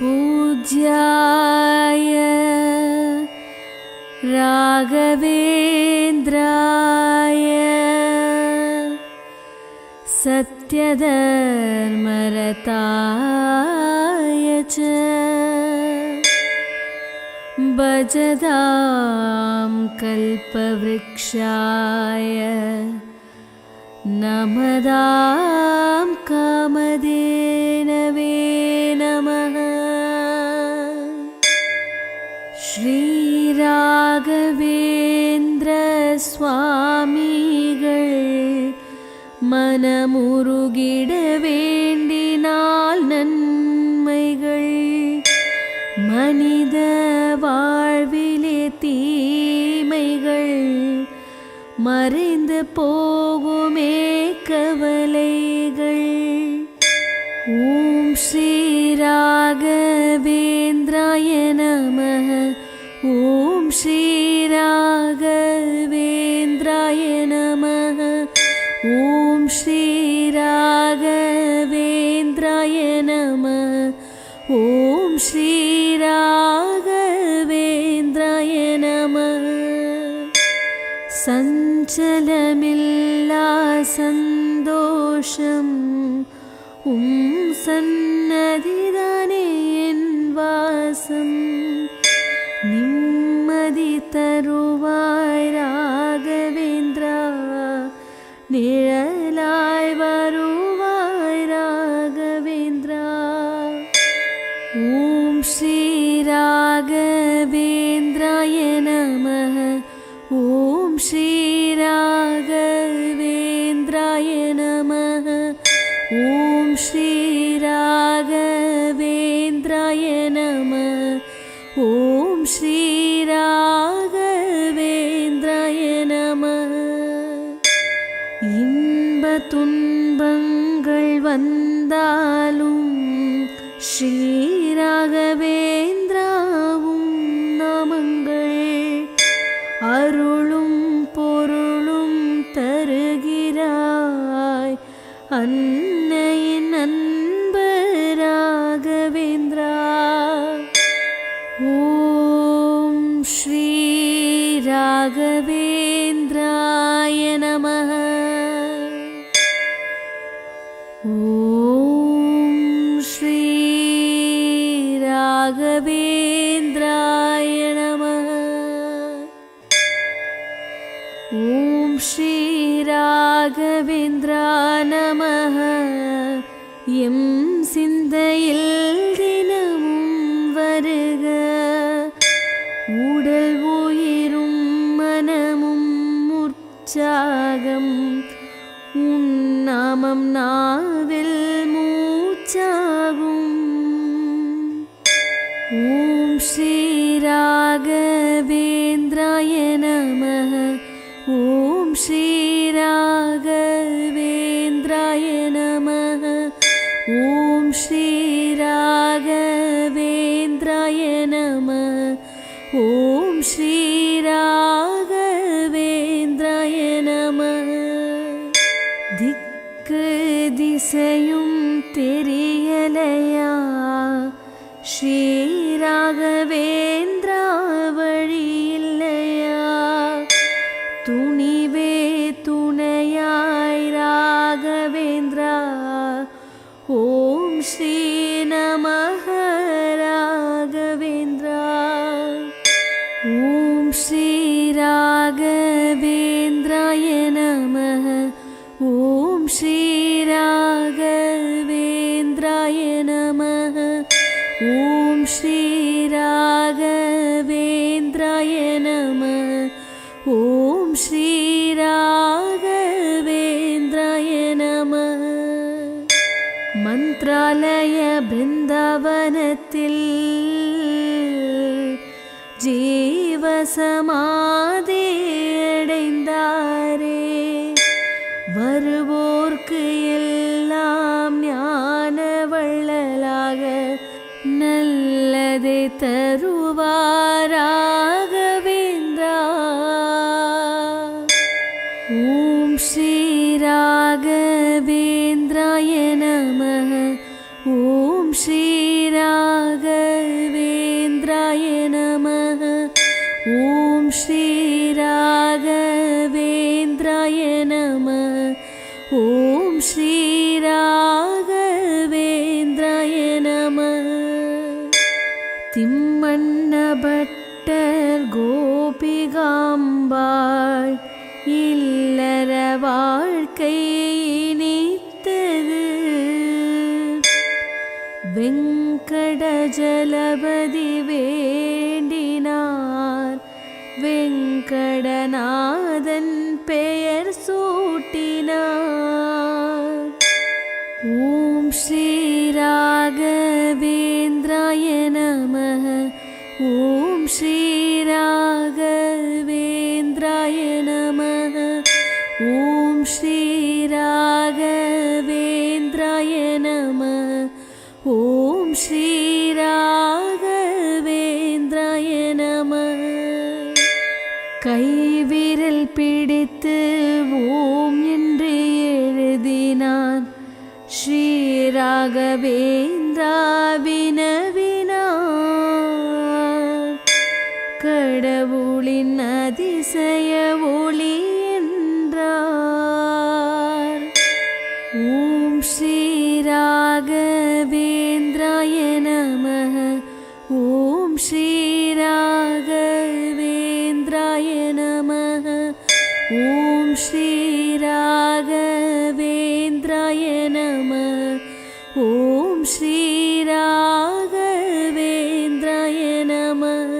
पूज्याय राघवेन्द्राय सत्यधर्मरताय च भजतां कल्पवृक्षाय नमतां कामधेनवे नमः। श्रीराघवेन्द्र स्वामिகள் மனமுருகிட வேண்டினால் நன்மைகள் மனித வாழ்விலே தீமைகள் மறைந்து போகுமே கவலைகள். ஓம் ஸ்ரீ ராகவேந்திராய நமः. ஓம் ஸ்ரீ ராகவேந்திராய நமः. ஓம் ஸ்ரீ ராகவேந்திராய நமः. ஓம் ஸ்ரீ ராகவேந்திராய நமः. சஞ்சலமில்லா சந்தோஷம் சன்னதிதானே என் வாசம். நிம்மதி தருவாய் ராகவேந்திரா, நிழலாய் வருவாய் ராகவேந்திரா. ஓம் ஸ்ரீ ராகவேந்திராய நமः. ஓம் ஸ்ரீ ராகவேந்திராய நமः. ஓம் ஸ்ரீ ராகவேந்திராய நமः. ஓம் ஸ்ரீ ராகவேந்திராய நமः. இன்ப துன்பங்கள் வந்தாலும் ஸ்ரீ ராகவேந்திராவும் நாமங்கள் அருளும் பொருளும் தருகிறாய் அன்னையின் அன்பு ராகவேந்திரா. ஓம் ஸ்ரீ ராகவேந்திராய நமः. ஓம் ஸ்ரீ ராகவேந்திராய நமः. ஓம் ஸ்ரீ ராகவேந்திரா நமः. எம் சிந்தையில் தினமும் வருக, உடல் உயிரும் மனமும் உற்சாகம் உன் நாமம் நாவில் மூச்சாகும். ஓம் ஸ்ரீ ராகவேந்திராய நமः. ஓம் ஸ்ரீ ராகவேந்திராய நமः. ஓம் ஸ்ரீ ராகவேந்திராய நமः. ஓம் ஸ்ரீ ராகவேந்திராய நமः. திக்கு திசையும் தெரியலையா, ஸ்ரீ ராகவேந்திரா வழி இல்லையா, துணிவே துணையாய் ராகவேந்திரா. ஓம் ஸ்ரீ நமः ராகவேந்திரா. ஓம் ஸ்ரீ ராகவேந்திராய நமः. ஓம் ஸ்ரீ ராகவேந்திராய நமः. ஓம் ஸ்ரீ ராகவேந்திராய நமः. ஓம் ஸ்ரீ ராகவேந்திராய நமः. மந்த்ராலய பிருந்தாவனத்தில் ஜீவசமாதி அடைந்தாரே, வருவோர்க்கு எல்லாம் ஞான வள்ளலாக நல்லதை தருவார் ராகவேந்திரா. ஓம் ஸ்ரீ ராகவேந்திராய நமः. ஓம் ஸ்ரீ ராகவேந்திராய ஸ்ரீ ராகவேந்திராய நமः. திம்மண்ண பட்டர் கோபிகாம்பாள் இல்லற வாழ்க்கை இனித்தது. வெங்கடஜலபதி வேண்டினார் வெங்கடநாதன் பெயர் சூட்டினார். ஓம் ஸ்ரீ ராகவேந்திராய நமः. ஓம் ஸ்ரீ ராகவேந்திராய நமः. ஓம் ஸ்ரீ ராகவேந்திராய நமः. ஓம் ஸ்ரீ ராகவேந்திராய நமः. கைவிரல் பிடித்து ஓம் என்று எழுதினான். ஸ்ரீ ராகவேந்திரா வினவினார். கடவுளின் அதிசய ஒளி என்றார். ஓம் ஸ்ரீ ராகவேந்திராய நமः. ஓம் ஸ்ரீ ராகவேந்திராய நமः. ஓம் ஸ்ரீ ராகவேந்திராய நமः. ஓம் ஸ்ரீ ராகவேந்திராய நமः.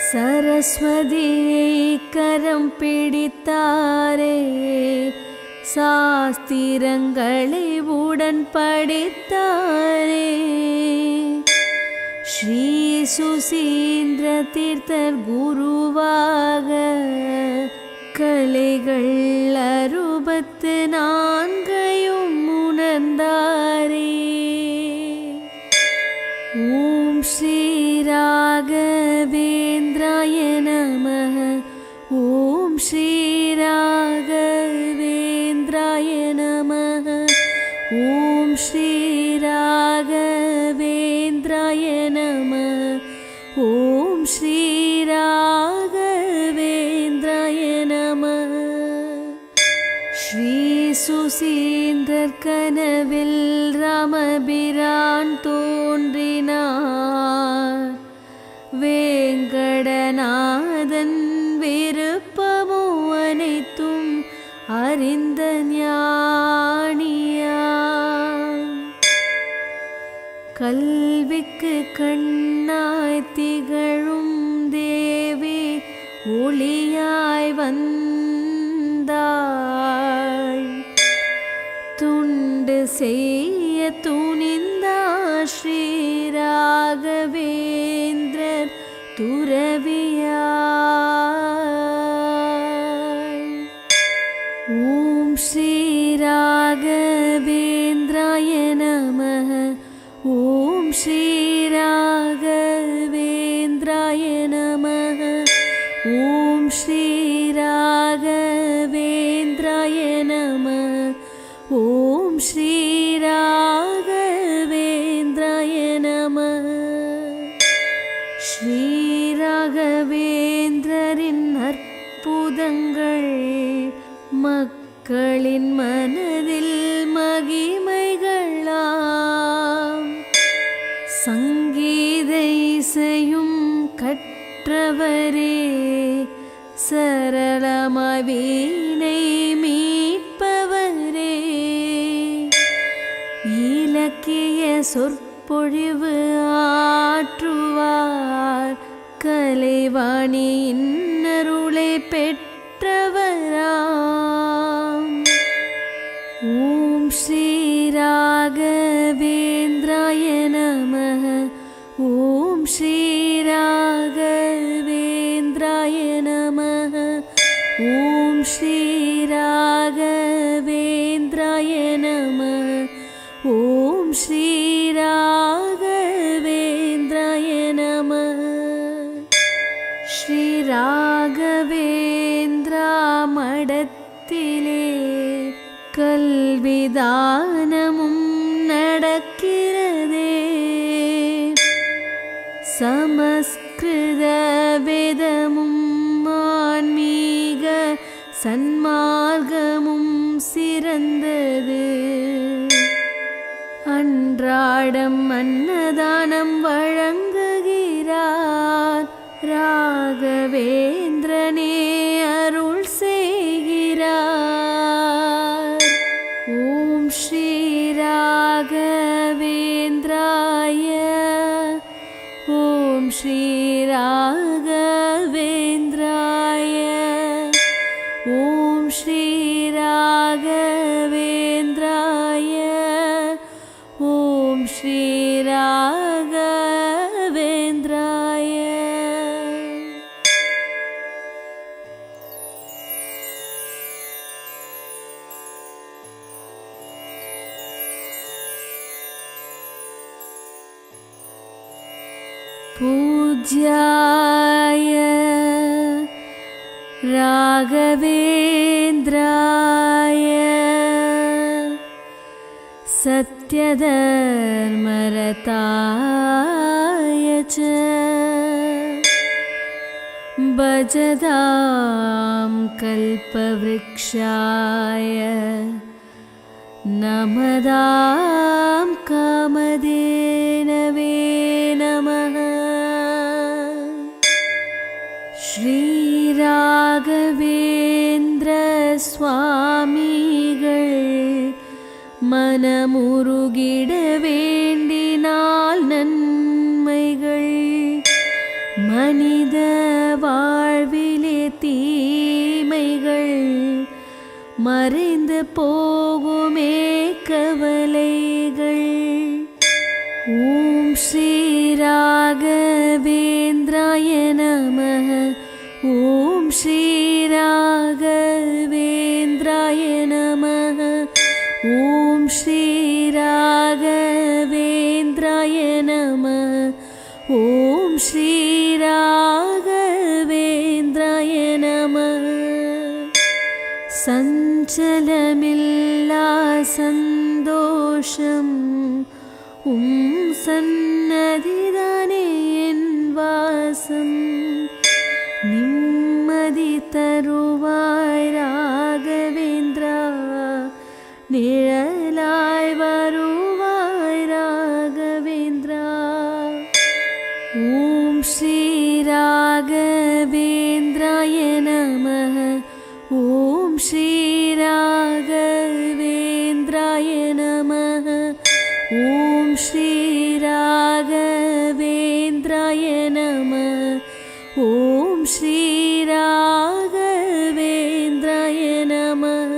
சரஸ்வதியை கரம் பிடித்தாரே, சாஸ்திரங்களை உடன் படித்தாரே. ஸ்ரீ சுசீந்திர தீர்த்தர் குருவாக கலைகள் 64 உணர்ந்தாரே. ஓம் ஸ்ரீ ராகவேந்திராய நமः. ஓம் ஸ்ரீ ராகவேந்திராய நமः. ஓம் ஸ்ரீ ராகவேந்திராய நமः. ஓம் ஸ்ரீ ராகவேந்திராய நமः. ஸ்ரீ சுசீந்திரர் கனவில் ராமபிரான் தோன்றினார். வேங்கடநாதன் விருப்பமோ அனைத்தும் அறிந்த ஞானியா. கல்விக்கு கண்ணாய் திகழும் தேவி ஒளியாய் வந்தாள். துண்டு செய்ய துணிந்தார் ஸ்ரீ ராகவேந்திரர் துறவியாய். ஓம் ஸ்ரீ ராகவேந்திராய நமः. ஓம் ஸ்ரீ ராகவேந்திராய நமः. ஓம் ஸ்ரீ ராகவேந்திராய நமः. ஓம் ஸ்ரீ ராகவேந்திராய நமः. ஸ்ரீ ராகவேந்திரரின் அற்புதங்கள் மக்களின் மனதில் மகிமைகளாம். சங்கீத இசையும் கற்றவரே, சரளமாய் வீணை மீட்பவரே. இலக்கிய சொற்பொழிவு ஆற்றுவார், கலைவாணியின் அருளை பெற்றவராம். ஓம் ஸ்ரீ ராகவேந்திராய நமः. ஓம் ஸ்ரீ ராகவேந்திராய நமः. ஓம் ஸ்ரீ ராகவேந்திராய நமः. ஓம் ஸ்ரீ ராகவேந்திராய நமः. ஸ்ரீ ராகவேந்திரா மடத்திலே கல்விதானமும் நடக்கிறதே. சமஸ்கிருத வேதமும் ஆன்மீக சன்மார்க்கமும் சிறந்தது. அன்றாடம் அன்னதானம் வழங்குகிறார். ராகவேந்திரனே அருள் செய்கிறார். ஓம் ஸ்ரீ ராகவேந்திராய. ஓம் ஸ்ரீ ராகவேந்திராய. ஓம் ஸ்ரீ ராகவேந்திராய. ஓம் ஸ்ரீ ராகவேந்திராய. பூஜ்யாய ராகவேந்திராய சத்யதர்மரதாய ச பஜதாம் கல்பவ்ருக்ஷாய நமதாம் காமதேனவே நமः. ஸ்ரீ ராகவேந்திர சுவாமிகள் மனமுருகிட வேண்டினால் நன்மைகள் மனித வாழ்விலே தீமைகள் மறைந்து போகுமே கவலைகள். ஓம் ஸ்ரீ ராகவேந்திராய நமः. ஓம் ஸ்ரீ ராகவேந்திராய நமः. ஓம் ஸ்ரீ ராகவேந்திராய நமः. ஓம் ஸ்ரீ ராகவேந்திராய நமः. சஞ்சலமில்லா சந்தோஷம் சன்னதிதானே என் வாசம். நிம்மதி தருவாய் ராகவேந்திரா. நிழலாய் வருவாய் ராகவேந்திரா. ஓம் ஸ்ரீ ராகவேந்திராய நமः. ஓம் ஸ்ரீ ராகவேந்திராய நமः. ஓம் ஸ்ரீ ராகவேந்திராய நமः. ஓம் ஸ்ரீ ராகவேந்திராய நமः.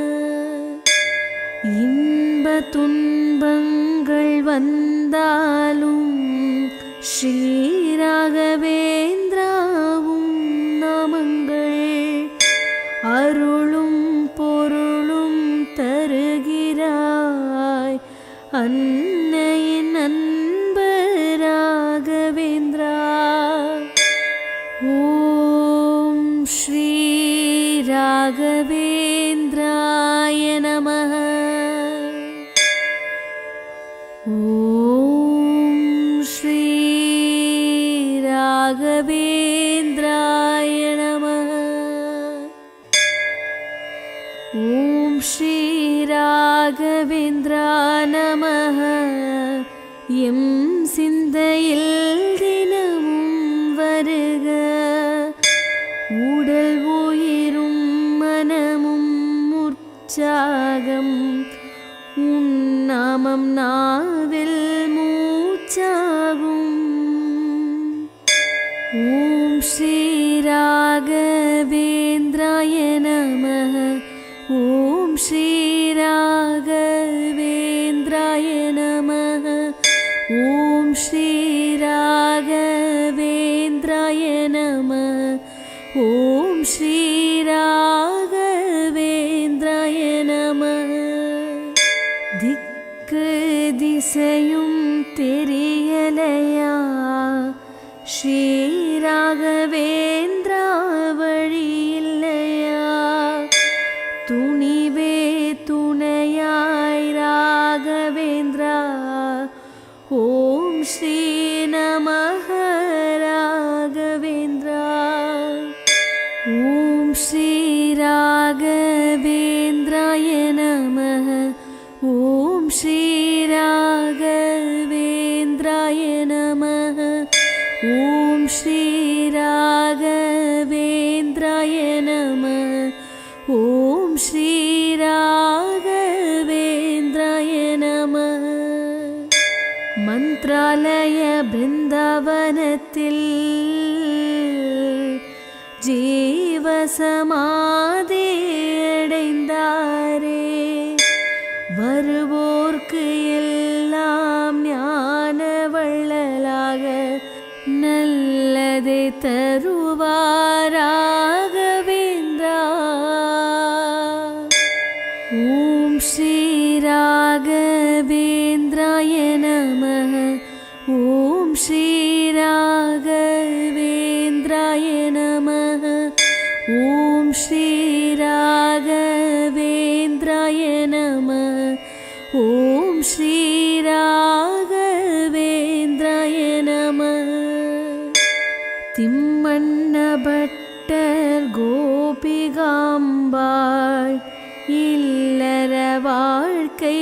இன்ப துன்பங்கள் வந்தாலும் ஸ்ரீ ராகவேந்திராவும் நாமங்கள் அருளும் பொருளும் தருகிறாய் அன்னையின் அன்பு ராகவேந்திரா. ஓம் ஸ்ரீ ராகவேந்திராய நமः. ஓம் ஸ்ரீ ராகவேந்திராய நமः. ஓம் ஸ்ரீ ராகவேந்திரா நமः. எம் சிந்தையில் தினமும் வருக. உடல் உயிரும் மனமும் உற்சாகம் உன் நாமம் நாவில் மூச்சாகும். ஓம் ஸ்ரீ ராகவேந்திராய நமः. ஓம் ஸ்ரீ ராகவேந்திராய நமः. ஓம் ஸ்ரீ ராகவேந்திராய நமः. ஓம் ஸ்ரீ ராகவேந்திராய நமः. திக்கு திசையும் தெரியலையா ஸ்ரீ ராகவேந்திரா வழி இல்லையா. துணிவே துணையாய் ராகவேந்திரா. ஓம் ஸ்ரீ நமः ராகவேந்திரா. ஓம் ஸ்ரீ ராகவேந்திராய நமः. ஓம் ஸ்ரீ ராகவேந்திராய நமः. ஓம் ஸ்ரீ ராகவேந்திராய நமः. ஓம் ஸ்ரீ ராகவேந்திராய நமः. மந்த்ராலய பிருந்தாவனத்தில் ஜீவசமாதி அடைந்தாரே, வருவோர்க்கு எல்லாம் ஞான வள்ளலாக நல்லதை தருவார் ராகவேந்திரா. ஓம் ஸ்ரீ ராகவேந்திராய நமः. ஓம் ஸ்ரீ ராகவேந்திராய நமः. ஓம் ஸ்ரீ ராகவேந்திராய நமः. ஓம் ஸ்ரீ ராகவேந்திராய நமः. திம்மண்ண பட்டர் கோபிகாம்பாள் இல்லற வாழ்க்கை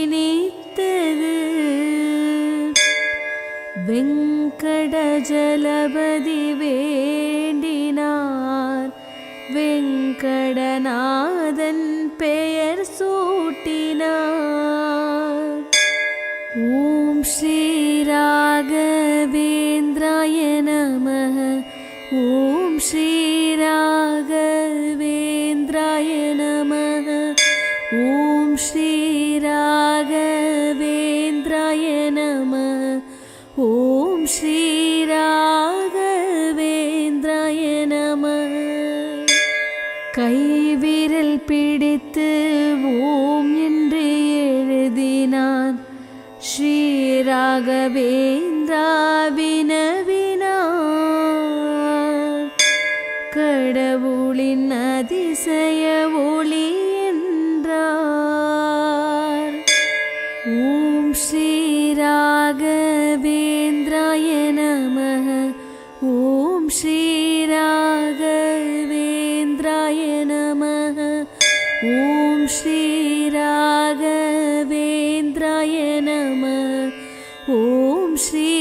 இனித்தது. வெங்கடஜலபதி வேண்டினார், வெங்கடநாதன் பெயர் சூட்டினார். ஓம் ஸ்ரீ ராகவேந்திராய நமः. ஓம் ஸ்ரீ ராகவேந்திராய நமः. ஓம் ஸ்ரீ ராகவேந்திராய நமः. ஓம் ஸ்ரீ ராகவேந்திராய நமः. கைவிரல் பிடித்து ஓம் என்று எழுதினான், ஸ்ரீ ராகவேந்திரா வினவினார். கடவுளின் அதிசய ஒளி என்றார். ஓம் ஸ்ரீ ராகவேந்திராய நமः. ஓம் ஸ்ரீ ராகவேந்திராய நமः. ஓம் ஸ்ரீ ராகவேந்திராய நமः. ஓம் ஸ்ரீ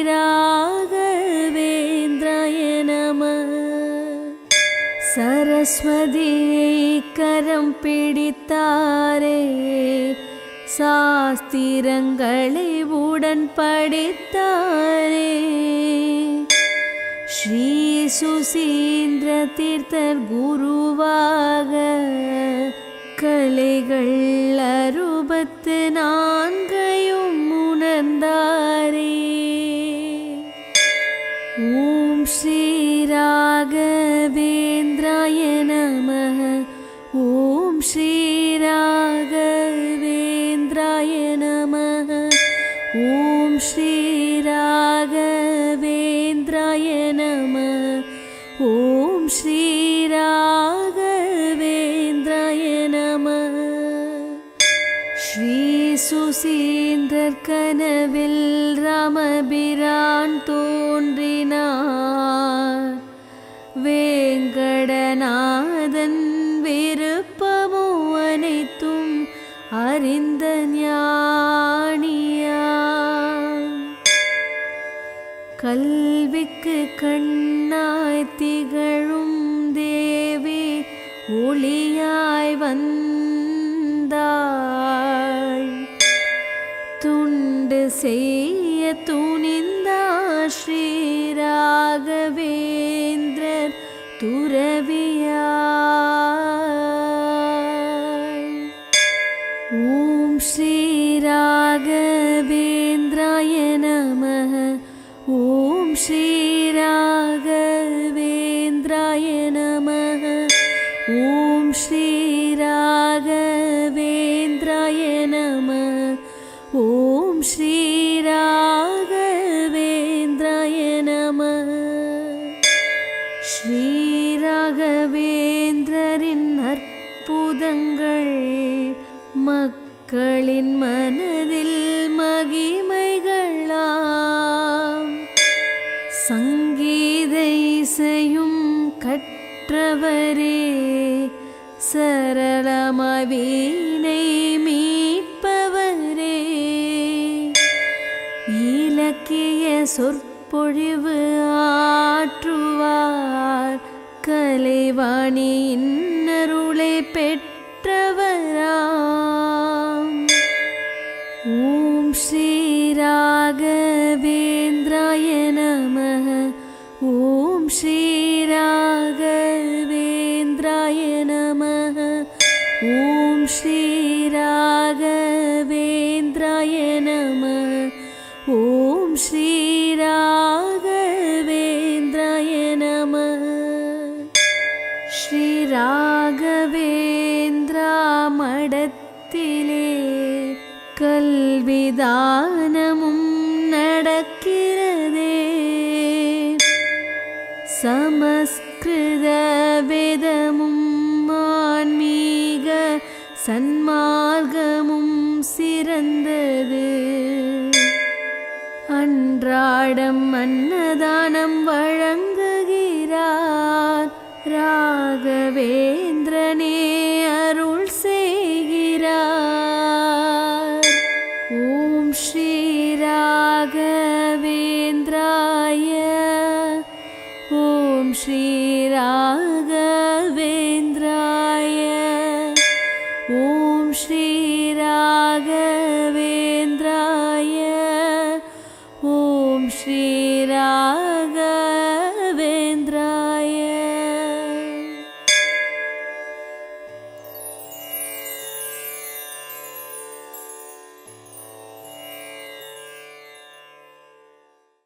ராகவேந்திராய நமः. சரஸ்வதியை கரம் பிடித்தாரே, சாஸ்திரங்களை உடன் படித்தாரே. ஸ்ரீ சுசீந்திர தீர்த்தர் குருவாக கலைகள் 64 உணர்ந்தாரே. ஓம் ஸ்ரீ ராகவேந்திராய நமः. ஓம் ஸ்ரீ ராகவேந்திராய நமः. ஓம் ஸ்ரீ ராகவேந்திராய நமः. ஓம் ஸ்ரீ ராகவேந்திராய நமः. ஸ்ரீ சுசீந்திரர் கனவில் ராமபிரான் தோன்றினார். வேங்கடநாதன் விருப்பமோ அனைத்தும் அறிந்த ஞானியாம். கல்விக்கு கண்ணாய் திகழும் தேவி ஒளியாய் வந்தாள். துண்டு செய்ய துணிந்தார் ஸ்ரீ ராகவேந்திரர் துறவியாய். ஓம் ஸ்ரீ ராகவேந்திராய நமः. ஓம் ஸ்ரீ ராகவேந்திராய நமः. ஓம் ஸ்ரீ ராகவேந்திராய நமः. ஓம் ஸ்ரீ ராகவேந்திராய நமः. ஸ்ரீ ராகவேந்திரரின் அற்புதங்கள் மக்களின் மனதில் மகிமைகளாம். சங்கீத இசையும் கற்றவரே, சரளமாய் வீணை மீட்பவரே, இலக்கிய சொற்பொழிவு ஆற்றுவார், கலைவாணி இன்னருளை பெற்றவராம். ஓம் ஸ்ரீ ராகவேந்திராய நமः. ஓம் ஸ்ரீ ராகவேந்திராய நமः. ஓம் ஸ்ரீ ராகவேந்திராய நமः. ஓம் ஸ்ரீ ராகவேந்திராய நமः. ஸ்ரீ ராகவேந்திரா மடத்திலே கல்விதானமும் நடக்கிறதே, சமஸ்கிருத வேதமும் ஆன்மீக சன்மார்க்கமும் சிறந்தது. அன்றாடம் அன்னதானம் வழங்குகிறார் ராகவேந்திரனே